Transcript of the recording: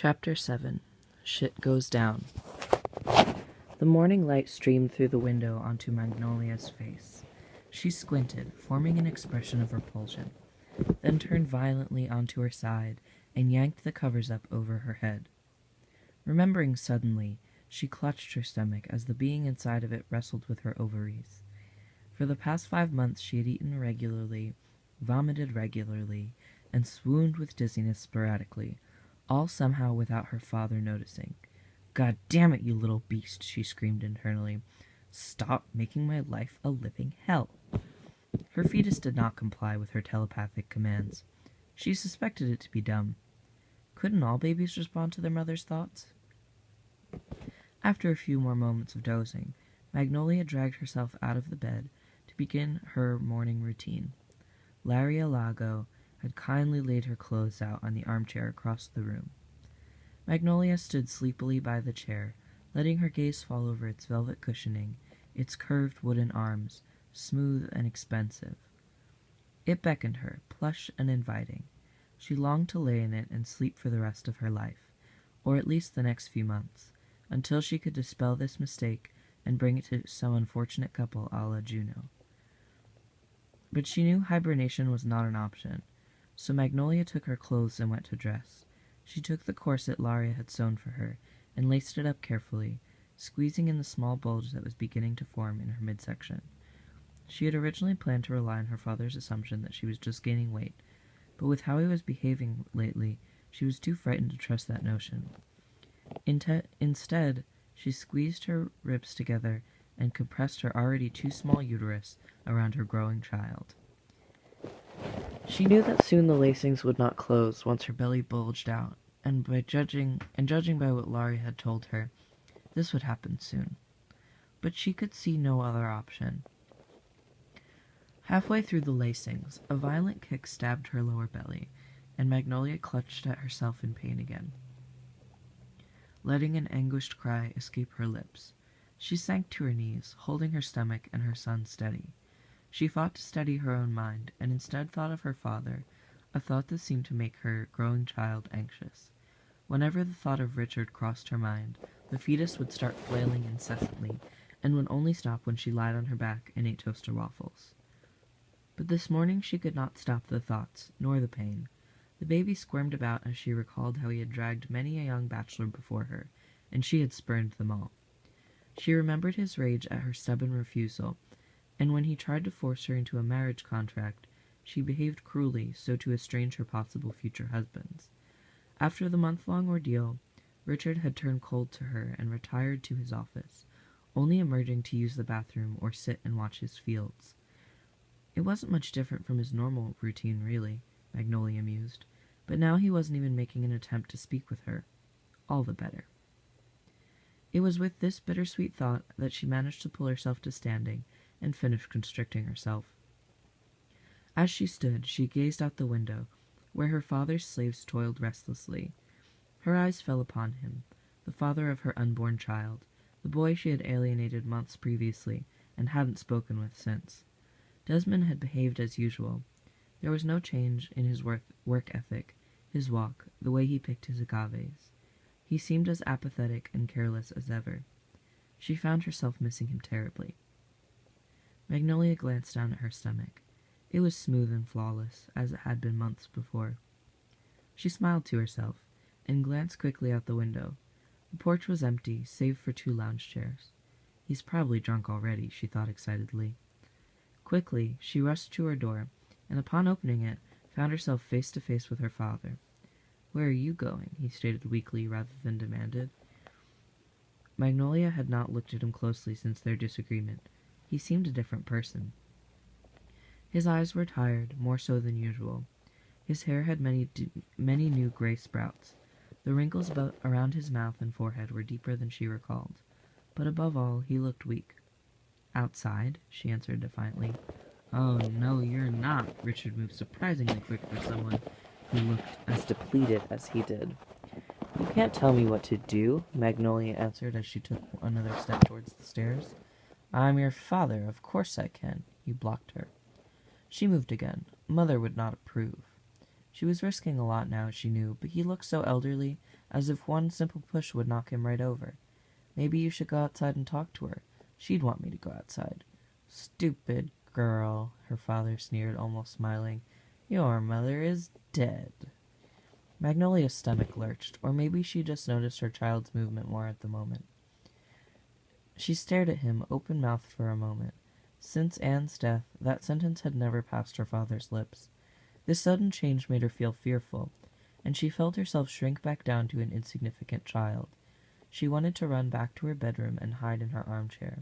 Chapter 7. Shit Goes Down. The morning light streamed through the window onto Magnolia's face. She squinted, forming an expression of repulsion, then turned violently onto her side and yanked the covers up over her head. Remembering suddenly, she clutched her stomach as the being inside of it wrestled with her ovaries. For the past 5 months she had eaten regularly, vomited regularly, and swooned with dizziness sporadically, all somehow without her father noticing. "God damn it, you little beast," she screamed internally. "Stop making my life a living hell." Her fetus did not comply with her telepathic commands. She suspected it to be dumb. Couldn't all babies respond to their mother's thoughts? After a few more moments of dozing, Magnolia dragged herself out of the bed to begin her morning routine. Larialago had kindly laid her clothes out on the armchair across the room. Magnolia stood sleepily by the chair, letting her gaze fall over its velvet cushioning, its curved wooden arms, smooth and expensive. It beckoned her, plush and inviting. She longed to lay in it and sleep for the rest of her life, or at least the next few months, until she could dispel this mistake and bring it to some unfortunate couple a la Juno. But she knew hibernation was not an option, so Magnolia took her clothes and went to dress. She took the corset Laria had sewn for her and laced it up carefully, squeezing in the small bulge that was beginning to form in her midsection. She had originally planned to rely on her father's assumption that she was just gaining weight, but with how he was behaving lately, she was too frightened to trust that notion. Instead, she squeezed her ribs together and compressed her already too small uterus around her growing child. She knew that soon the lacings would not close once her belly bulged out, and judging by what Laurie had told her, this would happen soon. But she could see no other option. Halfway through the lacings, a violent kick stabbed her lower belly, and Magnolia clutched at herself in pain again, letting an anguished cry escape her lips. She sank to her knees, holding her stomach and her son steady. She fought to steady her own mind, and instead thought of her father, a thought that seemed to make her growing child anxious. Whenever the thought of Richard crossed her mind, the fetus would start flailing incessantly, and would only stop when she lied on her back and ate toaster waffles. But this morning she could not stop the thoughts, nor the pain. The baby squirmed about as she recalled how he had dragged many a young bachelor before her, and she had spurned them all. She remembered his rage at her stubborn refusal, and when he tried to force her into a marriage contract, she behaved cruelly so to estrange her possible future husbands. After the month-long ordeal, Richard had turned cold to her and retired to his office, only emerging to use the bathroom or sit and watch his fields. It wasn't much different from his normal routine, really, Magnolia mused, but now he wasn't even making an attempt to speak with her. All the better. It was with this bittersweet thought that she managed to pull herself to standing and finish constricting herself. As she stood, she gazed out the window, where her father's slaves toiled restlessly. Her eyes fell upon him, the father of her unborn child, the boy she had alienated months previously and hadn't spoken with since. Desmond had behaved as usual. There was no change in his work ethic, his walk, the way he picked his agaves. He seemed as apathetic and careless as ever. She found herself missing him terribly. Magnolia glanced down at her stomach. It was smooth and flawless, as it had been months before. She smiled to herself, and glanced quickly out the window. The porch was empty, save for 2 lounge chairs. "He's probably drunk already," she thought excitedly. Quickly, she rushed to her door, and upon opening it, found herself face to face with her father. "Where are you going?" he stated weakly rather than demanded. Magnolia had not looked at him closely since their disagreement. He seemed a different person. His eyes were tired, more so than usual. His hair had many new gray sprouts. The wrinkles around his mouth and forehead were deeper than she recalled. But above all, he looked weak. "Outside?" she answered defiantly. "Oh, no, you're not." Richard moved surprisingly quick for someone who looked as depleted as he did. "You can't tell me what to do," Magnolia answered as she took another step towards the stairs. "I'm your father. Of course I can." He blocked her. She moved again. Mother would not approve. She was risking a lot now, she knew, but he looked so elderly, as if one simple push would knock him right over. Maybe you should go outside and talk to her. She'd want me to go outside. Stupid girl, her father sneered, almost smiling. Your mother is dead. Magnolia's stomach lurched, or maybe she just noticed her child's movement more at the moment. She stared at him, open-mouthed for a moment. Since Anne's death, that sentence had never passed her father's lips. This sudden change made her feel fearful, and she felt herself shrink back down to an insignificant child. She wanted to run back to her bedroom and hide in her armchair.